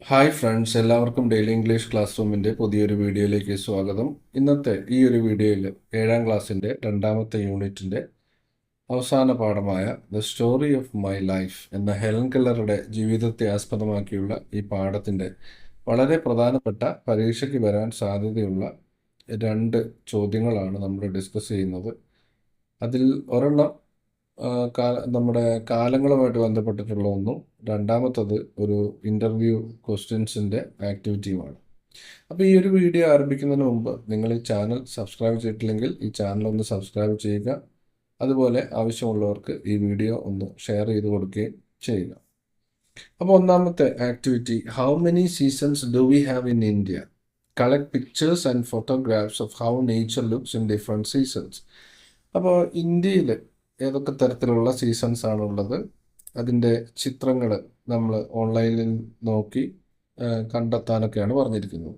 Hi friends, എല്ലാവർക്കും daily English class റൂമിൻ്റെ പുതിയൊരു വീഡിയോയിലേക്ക് സ്വാഗതം. ഇന്നത്തെ ഈ ഒരു വീഡിയോയിൽ 7ാം ക്ലാസ്സിൻ്റെ രണ്ടാമത്തെ യൂണിറ്റിൻ്റെ അവസാന പാഠമായ the story of my life എന്ന ഹെലൻ കെല്ലറുടെ ജീവിതത്തെ ആസ്പദമാക്കിയുള്ള ഈ പാഠത്തിൻ്റെ വളരെ പ്രധാനപ്പെട്ട പരീക്ഷയ്ക്ക് വരാൻ സാധ്യതയുള്ള 2 ചോദ്യങ്ങളാണ് നമ്മൾ ഡിസ്കസ് ചെയ്യുന്നത്. അതിൽ ഒരെണ്ണം നമ്മുടെ കാലങ്ങളുമായിട്ട് ബന്ധപ്പെട്ടിട്ടുള്ള ഒന്നും, രണ്ടാമത്തത് ഒരു ഇൻ്റർവ്യൂ ക്വസ്റ്റ്യൻസിൻ്റെ ആക്ടിവിറ്റിയുമാണ്. അപ്പോൾ ഈ ഒരു വീഡിയോ ആരംഭിക്കുന്നതിന് മുമ്പ് നിങ്ങൾ ഈ ചാനൽ സബ്സ്ക്രൈബ് ചെയ്തിട്ടില്ലെങ്കിൽ ഈ ചാനൽ ഒന്ന് സബ്സ്ക്രൈബ് ചെയ്യുക. അതുപോലെ ആവശ്യമുള്ളവർക്ക് ഈ വീഡിയോ ഒന്ന് ഷെയർ ചെയ്ത് കൊടുക്കുകയും ചെയ്യുക. അപ്പോൾ ഒന്നാമത്തെ activity, how many seasons do we have in India? Collect pictures and photographs of how nature looks in different seasons. അപ്പോൾ ഇന്ത്യയിൽ ഏതൊക്കെ തരത്തിലുള്ള സീസൺസ് ആണുള്ളത്, അതിൻ്റെ ചിത്രങ്ങൾ നമ്മൾ ഓൺലൈനിൽ നോക്കി കണ്ടെത്താനൊക്കെയാണ് പറഞ്ഞിരിക്കുന്നത്.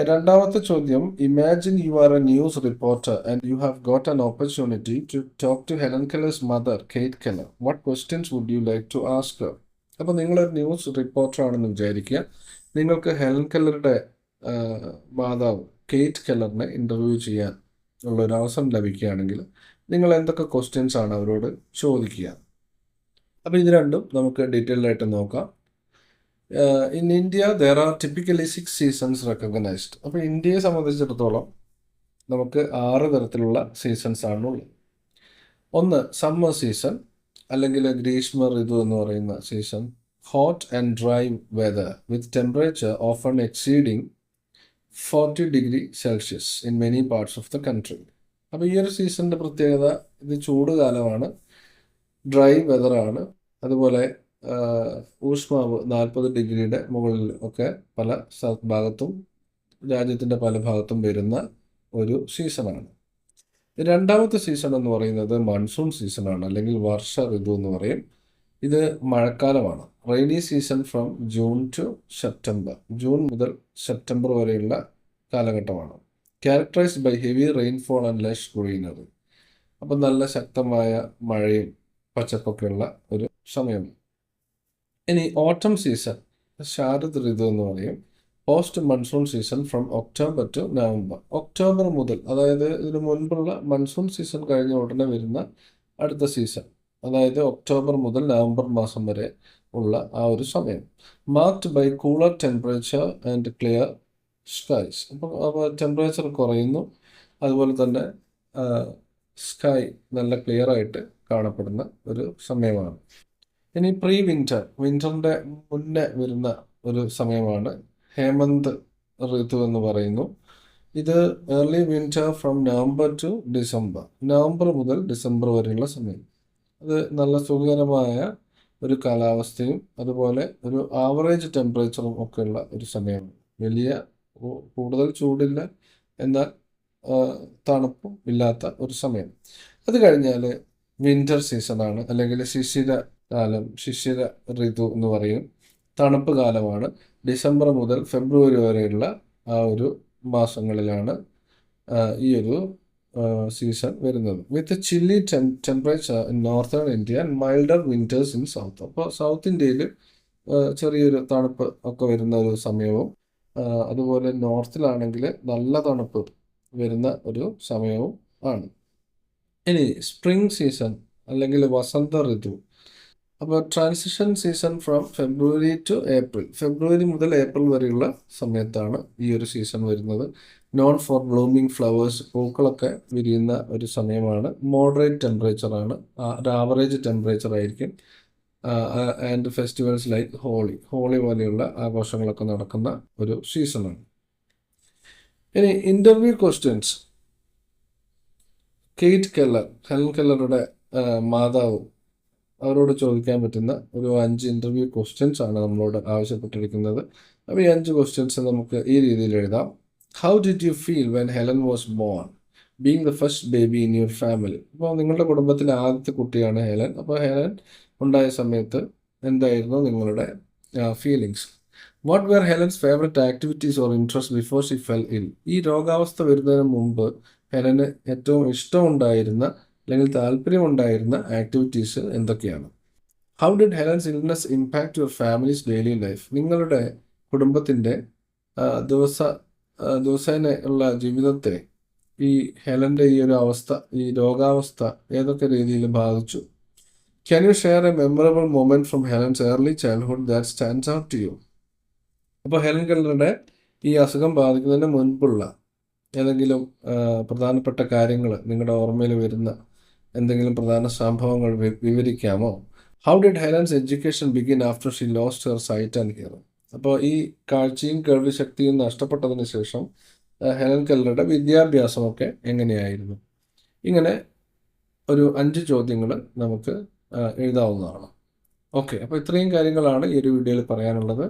രണ്ടാമത്തെ ചോദ്യം, imagine you are a news reporter and you have got an opportunity to talk to Helen Keller's mother Kate Keller. What questions would you like to ask her? അപ്പോൾ നിങ്ങളൊരു ന്യൂസ് റിപ്പോർട്ടർ ആണെന്ന് വിചാരിക്കുക. നിങ്ങൾക്ക് ഹെലൻ കെല്ലറുടെ മാതാവ് കേറ്റ് കെല്ലറിനെ interview ചെയ്യാൻ ഉള്ളൊരു അവസരം ലഭിക്കുകയാണെങ്കിൽ നിങ്ങൾ എന്തൊക്കെ ക്വസ്റ്റ്യൻസ് ആണ് അവരോട് ചോദിക്കുക? അപ്പോൾ ഇത് രണ്ടും നമുക്ക് ഡീറ്റെയിൽഡ് ആയിട്ട് നോക്കാം. In India there are typically 6 seasons recognised. അപ്പോൾ ഇന്ത്യയെ സംബന്ധിച്ചിടത്തോളം നമുക്ക് 6 തരത്തിലുള്ള സീസൺസ് ആണുള്ളത്. ഒന്ന് സമ്മർ സീസൺ, അല്ലെങ്കിൽ ഗ്രീഷ്മ ഋതു എന്ന് പറയുന്ന season. Hot and dry weather with temperature often exceeding 40°C in many parts of the country. അപ്പോൾ ഈ ഒരു സീസണിൻ്റെ പ്രത്യേകത, ഇത് ചൂട് കാലമാണ്, ഡ്രൈ വെതറാണ്, അതുപോലെ ഊഷ്മാവ് 40°യുടെ മുകളിൽ ഒക്കെ പല ഭാഗത്തും, രാജ്യത്തിൻ്റെ പല ഭാഗത്തും വരുന്ന ഒരു സീസണാണ്. രണ്ടാമത്തെ സീസൺ എന്ന് പറയുന്നത് മൺസൂൺ സീസണാണ്, അല്ലെങ്കിൽ വർഷ ഋതു എന്ന് പറയും. ഇത് മഴക്കാലമാണ്. Rainy season from June to September. June മുതൽ സെപ്റ്റംബർ വരെയുള്ള കാലഘട്ടമാണ്. Characterised by heavy rainfall and lush greenery. അപ്പം നല്ല ശക്തമായ മഴയും പച്ചപ്പൊക്കെയുള്ള ഒരു സമയമാണ്. ഇനി ഓട്ടം സീസൺ, ശാരദ് ഋതു എന്ന് പറയും. Post monsoon season from October to November. October മുതൽ, അതായത് ഇതിന് മുൻപുള്ള മൺസൂൺ സീസൺ കഴിഞ്ഞ ഉടനെ വരുന്ന അടുത്ത സീസൺ, അതായത് ഒക്ടോബർ മുതൽ നവംബർ മാസം വരെ ഉള്ള ആ ഒരു സമയം. Marked by cooler temperature and clear skies. അപ്പോൾ ടെമ്പറേച്ചർ കുറയുന്നു, അതുപോലെ തന്നെ സ്കൈ നല്ല ക്ലിയർ ആയിട്ട് കാണപ്പെടുന്ന ഒരു സമയമാണ്. ഇനി പ്രീ വിൻ്റർ, വിൻ്ററിൻ്റെ മുന്നേ വരുന്ന ഒരു സമയമാണ് ഹേമന്ത് ഋതു എന്ന് പറയുന്നു. ഇത് early winter from November to December. November മുതൽ ഡിസംബർ വരെയുള്ള സമയം. അത് നല്ല സുഖകരമായ ഒരു കാലാവസ്ഥയും അതുപോലെ ഒരു ആവറേജ് ടെമ്പറേച്ചറും ഒക്കെയുള്ള ഒരു സമയമാണ്. വലിയ കൂടുതൽ ചൂടില്ല, എന്നാൽ തണുപ്പും ഇല്ലാത്ത ഒരു സമയം. അത് കഴിഞ്ഞാൽ വിൻ്റർ സീസണാണ്, അല്ലെങ്കിൽ ശിശിര കാലം, ശിശിര ഋതു എന്ന് പറയും. തണുപ്പ് കാലമാണ്. ഡിസംബർ മുതൽ ഫെബ്രുവരി വരെയുള്ള ആ ഒരു മാസങ്ങളിലാണ് ഈ ഒരു സീസൺ വരുന്നത്. വിത്ത് chilli temperature in northern India and milder winter's in south. അപ്പോൾ സൗത്ത് ഇന്ത്യയിൽ ചെറിയൊരു തണുപ്പ് ഒക്കെ വരുന്ന ഒരു സമയവും, അതുപോലെ നോർത്തിലാണെങ്കിൽ നല്ല തണുപ്പ് വരുന്ന ഒരു സമയവും ആണ്. ഇനി സ്പ്രിംഗ് സീസൺ, അല്ലെങ്കിൽ വസന്ത ഋതു. അപ്പോൾ transition season from February to April. ഫെബ്രുവരി മുതൽ ഏപ്രിൽ വരെയുള്ള സമയത്താണ് ഈ ഒരു സീസൺ വരുന്നത്. നോൺ ഫോർ ബ്ലൂമിങ് ഫ്ലവേഴ്സ്, പൂക്കളൊക്കെ വിരിയുന്ന ഒരു സമയമാണ്. മോഡറേറ്റ് ടെമ്പറേച്ചറാണ്, ഒരു ആവറേജ് ടെമ്പറേച്ചർ ആയിരിക്കും. ആൻഡ് ഫെസ്റ്റിവൽസ് ലൈക്ക് ഹോളി പോലെയുള്ള ആഘോഷങ്ങളൊക്കെ നടക്കുന്ന ഒരു സീസണാണ്. ഇനി ഇൻ്റർവ്യൂ ക്വസ്റ്റ്യൻസ്. കേറ്റ് കെല്ലർ, ഹെലൻ കെല്ലറുടെ മാതാവ്, അവരോട് ചോദിക്കാൻ പറ്റുന്ന ഒരു 5 ഇൻ്റർവ്യൂ ക്വസ്റ്റ്യൻസ് ആണ് നമ്മളോട് ആവശ്യപ്പെട്ടിരിക്കുന്നത്. അപ്പോൾ ഈ 5 ക്വസ്റ്റ്യൻസ് നമുക്ക് ഈ രീതിയിൽ എഴുതാം. How did you feel when Helen was born, being the first baby in your family? അപ്പോൾ നിങ്ങളുടെ കുടുംബത്തിലെ ആദ്യത്തെ കുട്ടിയാണ് ഹെലൻ. അപ്പോൾ ഹെലൻ ഉണ്ടായ സമയത്ത് എന്തായിരുന്നു നിങ്ങളുടെ feelings? What were Helen's favourite activities or interest before she fell ill? ഈ രോഗാവസ്ഥ വരുന്നതിന് മുമ്പ് ഹെലന് ഏറ്റവും ഇഷ്ടമുണ്ടായിരുന്ന അല്ലെങ്കിൽ താല്പര്യമുണ്ടായിരുന്ന ആക്ടിവിറ്റീസ് എന്തൊക്കെയാണ്? How did Helen's illness impact your family's daily life? നിങ്ങളുടെ കുടുംബത്തിൻ്റെ ദിവസേന ഉള്ള ജീവിതത്തെ ഈ ഹെലൻ്റെ ഈ ഒരു അവസ്ഥ, ഈ രോഗാവസ്ഥ ഏതൊക്കെ രീതിയിൽ ബാധിച്ചു? Can you share a memorable moment from Helen's early childhood that stands out to you? അപ്പോൾ ഹെലൻ കെല്ലറുടെ ഈ അസുഖം ബാധിക്കുന്നതിന് മുൻപുള്ള ഏതെങ്കിലും പ്രധാനപ്പെട്ട കാര്യങ്ങൾ നിങ്ങളുടെ ഓർമ്മയിൽ വരുന്ന എന്തെങ്കിലും പ്രധാന സംഭവങ്ങൾ വിവരിക്കാമോ? How did Helen's education begin after she lost her sight and hearing? അപ്പോൾ ഈ കാഴ്ചയും കേൾവി ശക്തിയും നഷ്ടപ്പെട്ടതിന് ശേഷം ഹെലൻ കെല്ലറുടെ വിദ്യാഭ്യാസമൊക്കെ എങ്ങനെയായിരുന്നു? ഇങ്ങനെ ഒരു 5 ചോദ്യങ്ങൾ നമുക്ക് എഴുതാവുന്നതാണ്. ഓക്കെ, അപ്പോൾ ഇത്രയും കാര്യങ്ങളാണ് ഈ ഒരു വീഡിയോയിൽ പറയാനുള്ളത്.